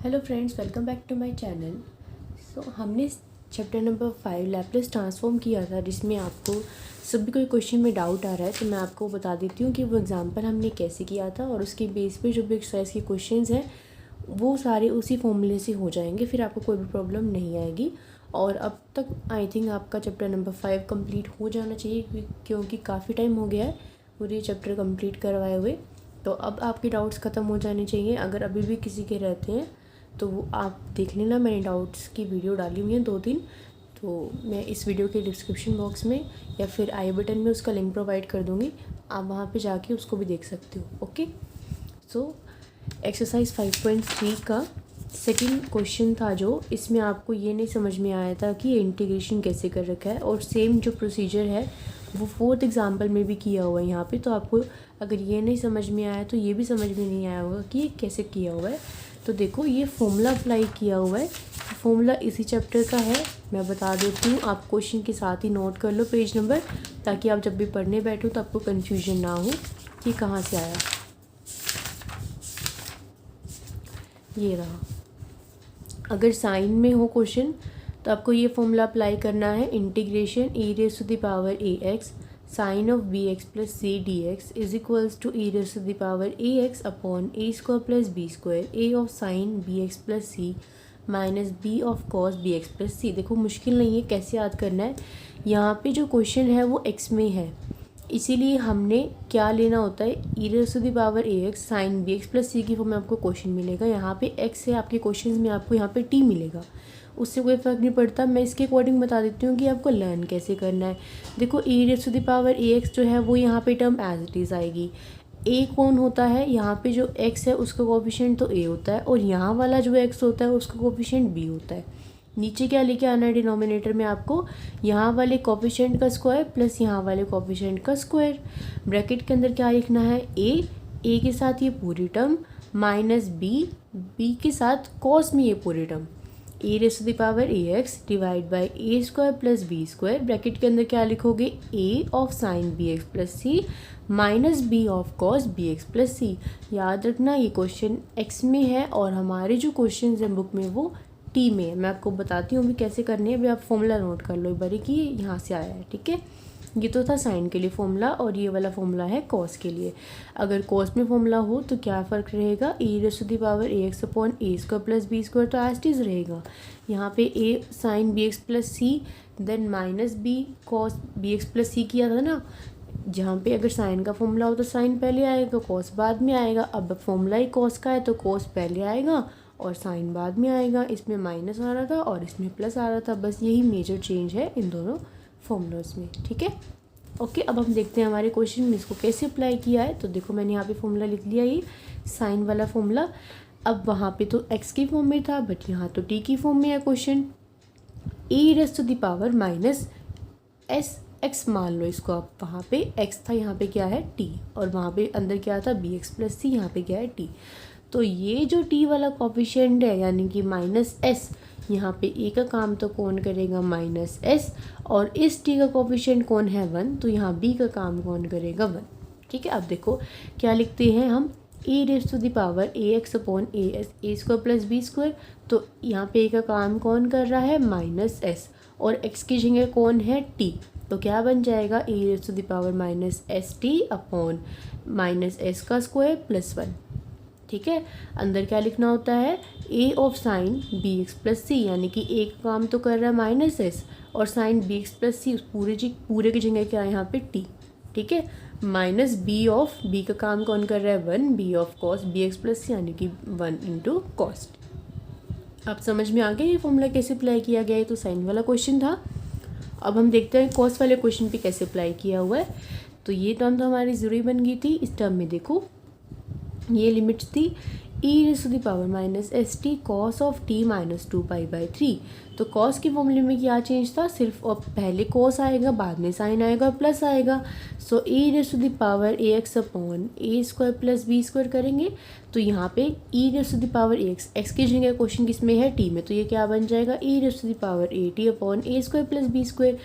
Hello friends, welcome back to my channel. हमने chapter number 5 Laplace transform किया था, जिसमें आपको सभी कोई क्वेश्चन में डाउट आ रहा है तो मैं आपको बता देती हूँ कि वो एग्जांपल हमने कैसे किया था और उसके बेस पे जो भी एक्सरसाइज के क्वेश्चंस हैं वो सारे उसी फॉर्मूले से हो जाएंगे, फिर आपको कोई भी प्रॉब्लम नहीं आएगी। और अब तक आई थिंक आपका चैप्टर नंबर 5 कंप्लीट हो जाना चाहिए, क्योंकि काफ़ी टाइम हो गया है पूरे चैप्टर कंप्लीट करवाए हुए। तो अब आपके डाउट्स ख़त्म हो जाने चाहिए। अगर अभी भी किसी के रहते हैं तो वो आप देख लेना, मैंने डाउट्स की वीडियो डाली हुई है 2-3, तो मैं इस वीडियो के डिस्क्रिप्शन बॉक्स में या फिर आई बटन में उसका लिंक प्रोवाइड कर दूँगी, आप वहाँ पे जाके उसको भी देख सकते हो। ओके, सो एक्सरसाइज 5.3 का सेकंड क्वेश्चन था जो इसमें आपको ये नहीं समझ में आया था कि ये इंटीग्रेशन कैसे कर रखा है, और सेम जो प्रोसीजर है वो फोर्थ एग्जाम्पल में भी किया हुआ है यहाँ पे। तो आपको अगर ये नहीं समझ में आया तो ये भी समझ में नहीं आया होगा कि ये कैसे किया हुआ है। तो देखो, ये फॉर्मूला अप्लाई किया हुआ है, फॉर्मूला इसी चैप्टर का है, मैं बता देती हूँ। आप क्वेश्चन के साथ ही नोट कर लो पेज नंबर, ताकि आप जब भी पढ़ने बैठो तो आपको कन्फ्यूजन ना हो कि कहाँ से आया। ये रहा, अगर साइन में हो क्वेश्चन तो आपको ये फॉर्मूला अप्लाई करना है, integration e raise to the power a x sine of b x plus c d x is equals to e raise to the power a x upon a square plus b square a of sine b x plus c minus b of cos b x plus c. देखो, मुश्किल नहीं है, कैसे याद करना है। यहाँ पे जो क्वेश्चन है वो एक्स में है, इसीलिए हमने क्या लेना होता है, e raise to the power a x sine b x plus c की फॉर्म में आपको क्वेश्चन मिलेगा। यहाँ पे एक्स है आपके क्वेश्चंस में, आपको यहाँ पे टी मिलेगा, उससे कोई फ़र्क नहीं पड़ता। मैं इसके अकॉर्डिंग बता देती हूँ कि आपको लर्न कैसे करना है। देखो, e raise to the power a x जो है वो यहाँ पे टर्म एज इट इज़ आएगी। ए कौन होता है, यहाँ पे जो एक्स है उसका कोफिशिएंट तो ए होता है, और यहाँ वाला जो एक्स होता है उसका कोफिशिएंट बी होता है। नीचे क्या लेके आना है डिनोमिनेटर में, आपको यहाँ वाले कोफिशिएंट का स्क्वायर प्लस यहाँ वाले कोफिशिएंट का स्क्वायर। ब्रैकेट के अंदर क्या लिखना है, ए के साथ ये पूरी टर्म माइनस बी के साथ कॉस में ये पूरी टर्म, a raise to the power a x divide by a square plus b square. Bracket के अंदर क्या लिखोगे, a of sine b x plus c minus b of cos b x plus c. याद रखना, ये क्वेश्चन एक्स में है और हमारे जो क्वेश्चन हैं बुक में वो टी में है। मैं आपको बताती हूँ अभी कैसे करनी है, अभी आप फॉर्मूला नोट कर लो एक बार कि यहाँ से आया है। ठीक है, ये तो था साइन के लिए फॉर्मूला, और ये वाला फॉर्मूला है कॉस के लिए। अगर कॉस में फॉर्मूला हो तो क्या फ़र्क रहेगा, e raise to the power a x upon a square plus b square तो एज इट इज़ रहेगा। यहाँ पे a sine b x plus c then minus b cos b x plus c किया था ना, जहाँ पे अगर साइन का फॉर्मूला हो तो साइन पहले आएगा, कॉस बाद में आएगा। अब फॉर्मूला ही कॉस का है तो कॉस पहले आएगा और साइन बाद में आएगा। इसमें माइनस आ रहा था और इसमें प्लस आ रहा था, बस यही मेजर चेंज है इन दोनों फॉर्मूलाज में। ठीक है, ओके। अब हम देखते हैं हमारे क्वेश्चन में इसको कैसे अप्लाई किया है। तो देखो, मैंने यहाँ पे फॉर्मूला लिख लिया, ये साइन वाला फॉर्मूला। अब वहाँ पे तो एक्स की फॉर्म में था, बट यहाँ तो टी की फॉर्म में है question. E raise to the power minus s x मान लो इसको आप, वहाँ पे एक्स था, यहाँ पे क्या है टी, और वहाँ पे अंदर क्या था बी एक्स प्लस सी, यहाँ पे क्या है टी। तो ये जो टी वाला कोफिशिएंट है यानी कि माइनस एस, यहाँ पे ए का काम तो कौन करेगा, माइनस एस, और इस टी का कोफिशिएंट कौन है 1, तो यहाँ बी का काम कौन करेगा 1। ठीक है, अब देखो क्या लिखते हैं हम, a raise to the power a x upon a square plus b square. तो यहाँ पे ए का काम कौन कर रहा है, माइनस एस, और एक्स की जगह कौन है टी, तो क्या बन जाएगा, a raise to the power minus s t upon minus s का स्क्वायर प्लस 1। ठीक है, अंदर क्या लिखना होता है, a of sine b x plus c, यानी कि ए का काम तो कर रहा है माइनस एस, और sine b x plus c पूरे की जगह क्या है यहाँ पे टी। ठीक है, माइनस बी ऑफ बी का काम कौन कर रहा है 1, b of cos b x plus c, यानी कि 1 इंटू कॉस। आप समझ में आ गया ये फॉर्मूला कैसे अप्लाई किया गया है, तो साइन वाला क्वेश्चन था। अब हम देखते हैं कॉस वाले क्वेश्चन पे कैसे अप्लाई किया हुआ है। तो ये टर्म तो हमारी ज़रूरी बन गई थी। इस टर्म में देखो, ये लिमिट्स थी e raise to the power minus s t cos of t minus 2π/3। तो कॉस के फॉर्मूले में क्या चेंज था, सिर्फ अब पहले कॉस आएगा, बाद में साइन आएगा और प्लस आएगा। So e raise to the power a x upon a square plus b square करेंगे, तो यहाँ पे e raise to the power x की जगह क्वेश्चन किस में है टी में, तो ये क्या बन जाएगा, e raise to the power a t upon a square plus b square.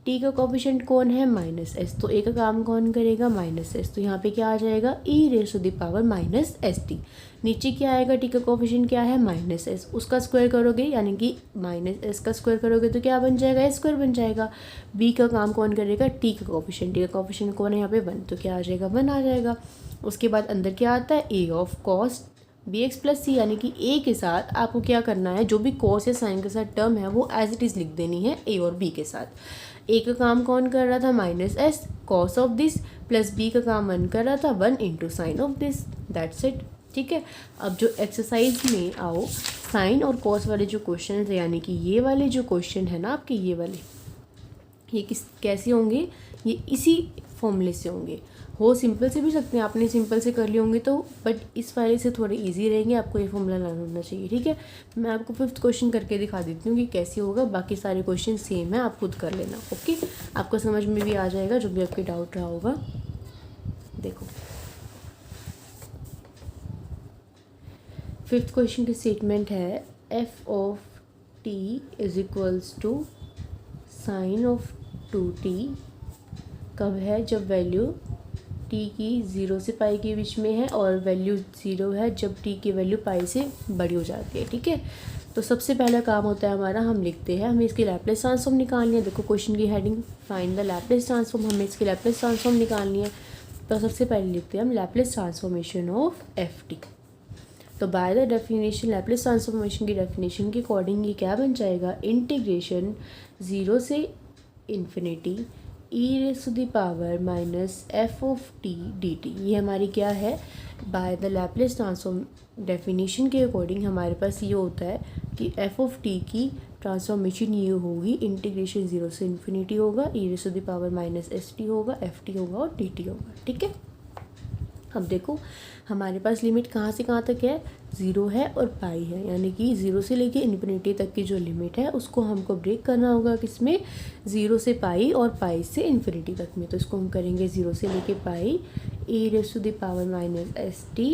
T का कोफिशिएंट कौन है माइनस एस, तो ए का काम कौन करेगा माइनस एस, तो यहाँ पे क्या आ जाएगा e raise to the power minus s t. नीचे क्या आएगा, टी का कोफिशिएंट क्या है माइनस एस, उसका स्क्वायर करोगे यानी कि माइनस एस का स्क्वायर करोगे तो क्या बन जाएगा एस स्क्वायर बन जाएगा। बी का काम कौन करेगा टी का कोफिशिएंट, टी का कोफिशिएंट कौन है यहाँ पे 1, तो क्या आ जाएगा 1 आ जाएगा। उसके बाद अंदर क्या आता है a of cos b x plus c, यानी कि ए के साथ आपको क्या करना है, जो भी कॉस या साइन के साथ टर्म है वो एज इट इज़ लिख देनी है ए और बी के साथ। ए का काम कौन कर रहा था minus s cos of this, plus b का काम 1 कर रहा था 1 into sine of this, that's it. ठीक है, अब जो एक्सरसाइज में आओ, साइन और कॉस वाले जो क्वेश्चन है, यानी कि ये वाले जो क्वेश्चन है ना आपके, ये वाले ये कैसे होंगे, ये इसी फॉर्मूले से होंगे। हो सिंपल से भी सकते हैं, आपने सिंपल से कर लिए होंगे तो, बट इस वाले से थोड़े इजी रहेंगे, आपको ये फॉर्मूला लाना होना चाहिए। ठीक है, मैं आपको 5th क्वेश्चन करके दिखा देती हूँ कि कैसे होगा, बाकी सारे क्वेश्चन सेम है, आप खुद कर लेना। ओके, आपको समझ में भी आ जाएगा जो भी आपके डाउट रहा होगा। देखो 5th क्वेश्चन की स्टेटमेंट है f of t is equals to sine of 2t कब है, जब वैल्यू टी की 0 से पाई के बीच में है और वैल्यू 0 है जब टी की वैल्यू पाई से बड़ी हो जाती है। ठीक है, तो सबसे पहला काम होता है हमारा, हम लिखते हैं हमें इसकी लैप्लेस ट्रांसफॉर्म निकालनी है। देखो क्वेश्चन की heading find the Laplace transform, हमें इसकी लैप्लेस ट्रांसफॉर्म निकालनी है। तो सबसे पहले लिखते हैं हम Laplace transformation of f t. तो by the definition, Laplace transformation की डेफिनेशन के अकॉर्डिंग ये क्या बन जाएगा, इंटीग्रेशन 0 से infinity e raise to the power minus f of t d t. ये हमारी क्या है, by the Laplace transform definition के अकॉर्डिंग हमारे पास ये होता है कि एफ ऑफ टी की ट्रांसफॉर्मेशन ये होगी, इंटीग्रेशन 0 से इन्फिनिटी होगा, e raise to the power minus s T होगा, एफ टी होगा और डी टी होगा। ठीक है, अब देखो हमारे पास लिमिट कहाँ से कहाँ तक है, 0 है और पाई है, यानी कि 0 से लेके इन्फिनिटी तक की जो लिमिट है उसको हमको ब्रेक करना होगा, किसमें, 0 से पाई और पाई से इन्फिनिटी तक में। तो इसको हम करेंगे 0 से लेके pi e raise to the power minus s t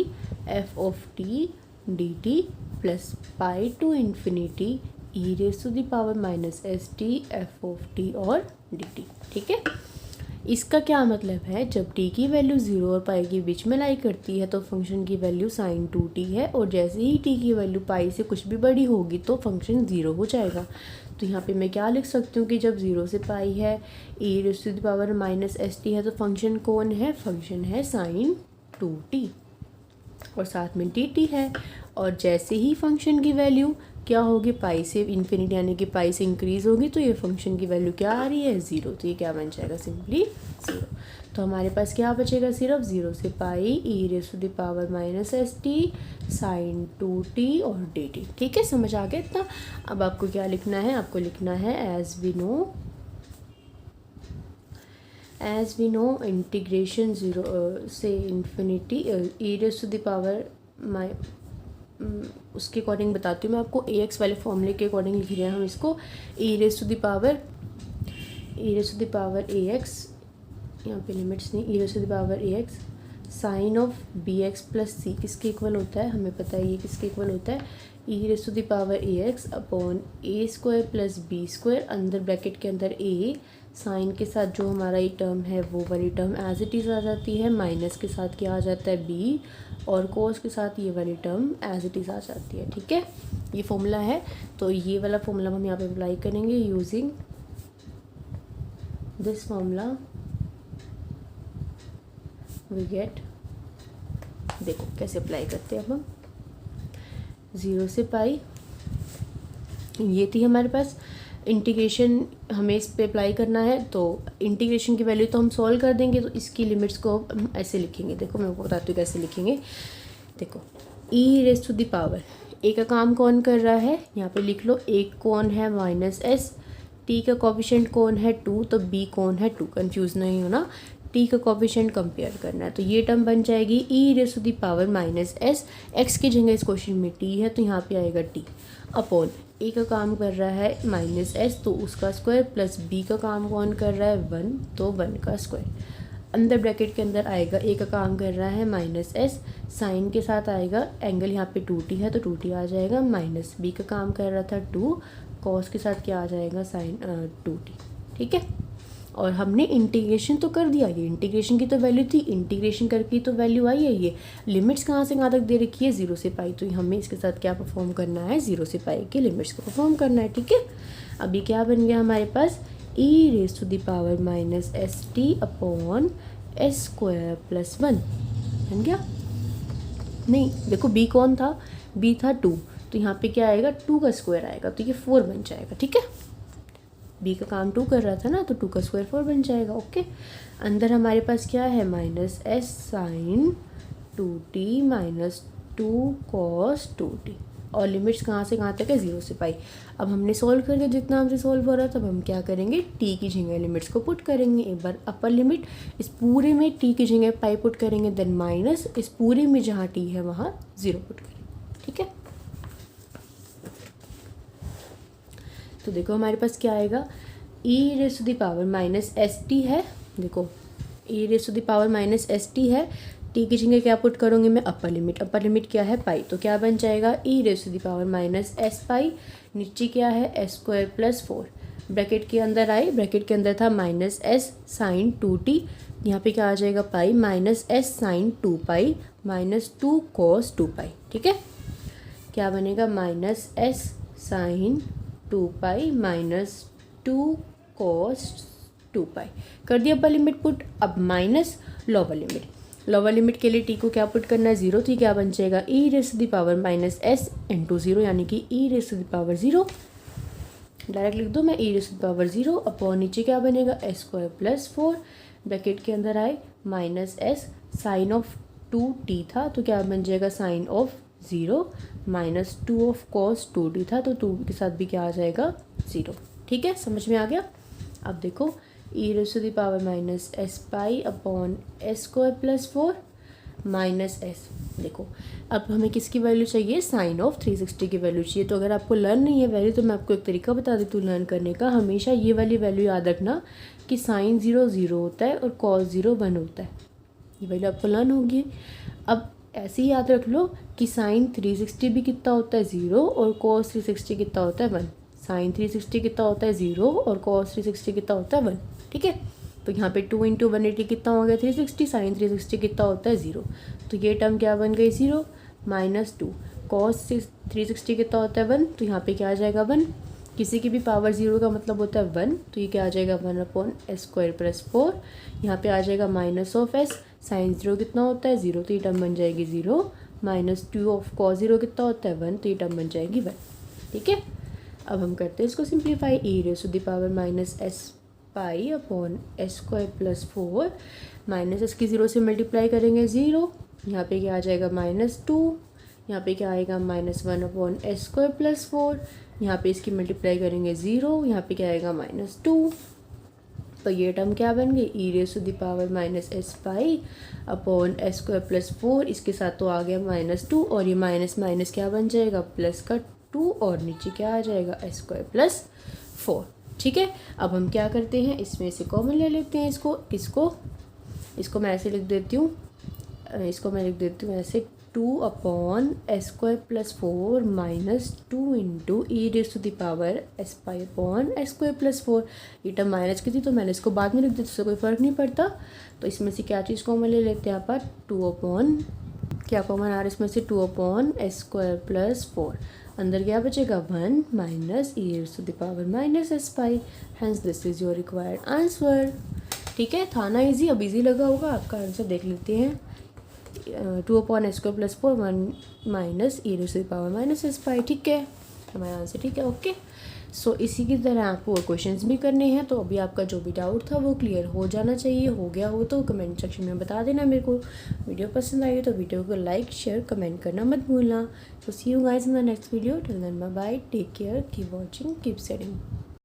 f of t d t plus pi to infinity e raise to the power minus s t f of t और डी टी। ठीक है, इसका क्या मतलब है, जब t की value 0 और पाई के बीच में लाई करती है तो फंक्शन की वैल्यू sin 2t है, और जैसे ही t की वैल्यू पाई से कुछ भी बड़ी होगी तो फंक्शन 0 हो जाएगा। तो यहाँ पे मैं क्या लिख सकती हूँ कि जब 0 से पाई है, e raise to the power minus s t है, तो फंक्शन कौन है, फंक्शन है sin 2t और साथ में dt है। और जैसे ही फंक्शन की वैल्यू क्या होगी, पाई से इन्फिनिटी यानी कि पाई से इंक्रीज़ होगी, तो ये फंक्शन की वैल्यू क्या आ रही है 0, तो ये क्या बन जाएगा सिंपली 0। तो हमारे पास क्या बचेगा, सिर्फ 0 से pi e raise to the power minus s t sine 2t और dt। ठीक है, समझ आ गया इतना। अब आपको क्या लिखना है, आपको लिखना है एज वी नो इंटीग्रेशन 0 से infinity e raise to the power उसके अकॉर्डिंग बताती हूँ मैं आपको, ए एक्स वाले फॉर्मूले के अकॉर्डिंग लिख रहे हैं हम इसको, e raise to the power a x, यहाँ पे लिमिट्स नहीं, e raise to the power a x sine of b x plus c किसके इक्वल होता है, हमें पता है ये किसके इक्वल होता है, e raise to the power a x upon a square plus b square, अंदर ब्रैकेट के अंदर ए, साइन के साथ जो हमारा ये टर्म है वो वाली टर्म एज इट इज़ आ जाती है, माइनस के साथ क्या आ जाता है बी, और कोस के साथ ये वाली टर्म एज इट इज़ आ जाती है। ठीक है, ये फॉर्मूला है, तो ये वाला फॉर्मूला हम यहाँ पे अप्लाई करेंगे using this formula we get, देखो कैसे अप्लाई करते हैं हम, 0 से पाई, ये थी हमारे पास इंटीग्रेशन, हमें इस पे अप्लाई करना है, तो इंटीग्रेशन की वैल्यू तो हम सॉल्व कर देंगे, तो इसकी लिमिट्स को हम ऐसे लिखेंगे। देखो मैं आपको बताती हूँ कैसे लिखेंगे। देखो e raise to the power, a का काम कौन कर रहा है, यहाँ पे लिख लो, ए कौन है माइनस एस, टी का कोफिशिएंट कौन है 2, तो बी कौन है 2, कंफ्यूज नहीं होना, टी का कोफिशिएंट कंपेयर करना है। तो ये टर्म बन जाएगी e raise to the power minus s, x की जगह इस क्वेश्चन में टी है तो यहाँ पे आएगा टी, अपॉन ए का काम कर रहा है माइनस एस तो उसका स्क्वायर, प्लस बी का काम कौन कर रहा है 1 तो 1 का स्क्वायर, अंदर ब्रैकेट के अंदर आएगा ए का काम कर रहा है माइनस एस, साइन के साथ आएगा एंगल यहाँ पे 2t है तो 2t आ जाएगा, माइनस बी का काम कर रहा था 2, कॉस के साथ क्या आ जाएगा साइन 2t। ठीक है, और हमने इंटीग्रेशन तो कर दिया, ये इंटीग्रेशन की तो वैल्यू थी, इंटीग्रेशन करके तो वैल्यू आई है। ये लिमिट्स कहाँ से कहाँ तक दे रखी है, 0 से पाई, तो हमें इसके साथ क्या परफॉर्म करना है, 0 से पाई की लिमिट्स को परफॉर्म करना है। ठीक है, अभी क्या बन गया हमारे पास, e raise to the power minus s t upon s square plus 1 बन गया। नहीं देखो बी कौन था, बी था 2, तो यहाँ पे क्या आएगा, 2 का स्क्वायर आएगा, तो ये 4 बन जाएगा। ठीक है, बी का काम 2 कर रहा था ना, तो 2 का स्क्वायर 4 बन जाएगा। ओके, अंदर हमारे पास क्या है, minus s sine 2t minus 2 cos 2t, और लिमिट्स कहाँ से कहाँ तक है, 0 से पाई। अब हमने सॉल्व कर दिया जितना हमसे सॉल्व हो रहा था, तब हम क्या करेंगे, t की जगह लिमिट्स को पुट करेंगे। एक बार अपर लिमिट इस पूरे में t की जगह पाई पुट करेंगे, देन माइनस इस पूरे में जहाँ t है वहाँ 0 पुट करेंगे। ठीक है, तो देखो हमारे पास क्या आएगा, e raise to the power minus s t है, देखो e raise to the power minus s t है, t की जगह क्या पुट करूँगी मैं, अपर लिमिट क्या है, पाई, तो क्या बन जाएगा, e raise to the power minus s pi, नीचे क्या है, एस स्क्वायर प्लस 4, ब्रैकेट के अंदर आई, ब्रैकेट के अंदर था माइनस एस साइन 2t, यहाँ पे क्या आ जाएगा, pi minus s sine 2 pi minus 2 cos 2 pi. ठीक है, क्या बनेगा, minus s sine 2 pi minus 2 cos 2 pi, कर दिया अपर लिमिट पुट। अब माइनस लोअर लिमिट के लिए टी को क्या पुट करना है, 0, तो क्या बन जाएगा, e raise to the power minus s into 0, यानी कि e raise to the power 0, direct लिख दो मैं, e raise to the power 0 upon नीचे क्या बनेगा, एस स्क्वायर प्लस 4, ब्रैकेट के अंदर आए minus s sign of 2t था, तो क्या बन जाएगा, sine of 0 minus 2 of cos 2t था, तो 2 के साथ भी क्या आ जाएगा, 0। ठीक है, समझ में आ गया। अब देखो e raise to the power minus s pi upon s square plus 4 minus s, देखो अब हमें किसकी वैल्यू चाहिए, साइन ऑफ 360 की वैल्यू चाहिए। तो अगर आपको लर्न नहीं है वैल्यू, तो मैं आपको एक तरीका बता देती हूँ लर्न करने का, हमेशा ये वाली वैल्यू याद रखना कि साइन 0 0 होता है और कॉस 0 1 होता है, ये वैल्यू आपको लर्न होगी। अब ऐसे ही याद रख लो कि साइन 360 भी कितना होता है, 0, और कॉस 360 कितना होता है, 1। साइन 360 कितना होता है, 0, और कॉस 360 कितना होता है, 1। ठीक है, तो यहाँ पे 2 इंटू 180 कितना हो गया, 360, साइन 360 कितना होता है, 0, तो ये टर्म क्या बन गई, 0 माइनस 2 कॉस 360 कितना होता है, 1, तो यहाँ पे क्या आ जाएगा, 1, किसी की भी पावर 0 का मतलब होता है 1, तो ये क्या आ जाएगा, 1 अपॉन एस स्क्वायर प्लस 4, यहाँ पे आ जाएगा माइनस ऑफ एस, साइन 0 कितना होता है, 0, तो ये टर्म बन जाएगी 0, माइनस 2 ऑफ कॉस 0 कितना होता है, 1, तो ये टर्म बन जाएगी 1। ठीक है, अब हम करते हैं इसको simplify, e raise to the power minus s pi upon s square plus 4, minus s की 0 से मल्टीप्लाई करेंगे 0, यहाँ पे क्या आ जाएगा, माइनस 2, यहाँ पे क्या आएगा, minus 1 upon s square plus 4, यहाँ पे इसकी मल्टीप्लाई करेंगे 0, यहाँ पे क्या आएगा, माइनस 2, तो ये टर्म क्या बन गई, e raise to the power minus s pi upon s square plus 4, इसके साथ तो आ गया माइनस 2, और ये माइनस माइनस क्या बन जाएगा, प्लस का 2, और नीचे क्या आ जाएगा, एस स्क्वायर प्लस 4। ठीक है, अब हम क्या करते हैं, इसमें से कॉमन ले लेते हैं, इसको मैं ऐसे लिख देती हूँ, ऐसे 2 upon s square plus 4 minus 2 into e raise to the power s pi upon s square plus 4, ये टर्म माइनस की थी तो मैंने इसको बाद में लिख दिया, इससे कोई फ़र्क नहीं पड़ता। तो इसमें से क्या चीज़ कॉमन ले लेते हैं, यहाँ पर 2 अपॉन, क्या कॉमन आ रहा है इसमें से, 2 अपॉन एस स्क्वायर प्लस 4, अंदर क्या बचेगा, 1 minus e raise to the power minus s pi, hence this is your required answer. ठीक है, था ना इजी, अब इजी लगा होगा, आपका आंसर देख लेते हैं, 2 upon s square plus 4 1 minus e raise to the power minus s pi. ठीक है, हमारा आंसर ठीक है। ओके, सो इसी की तरह आपको क्वेश्चंस भी करने हैं, तो अभी आपका जो भी डाउट था वो क्लियर हो जाना चाहिए, हो गया हो तो कमेंट सेक्शन में बता देना मेरे को। वीडियो पसंद आई हो तो वीडियो को लाइक शेयर कमेंट करना मत भूलना। तो see you guys in the next video, till then bye bye, take care, keep watching, keep studying.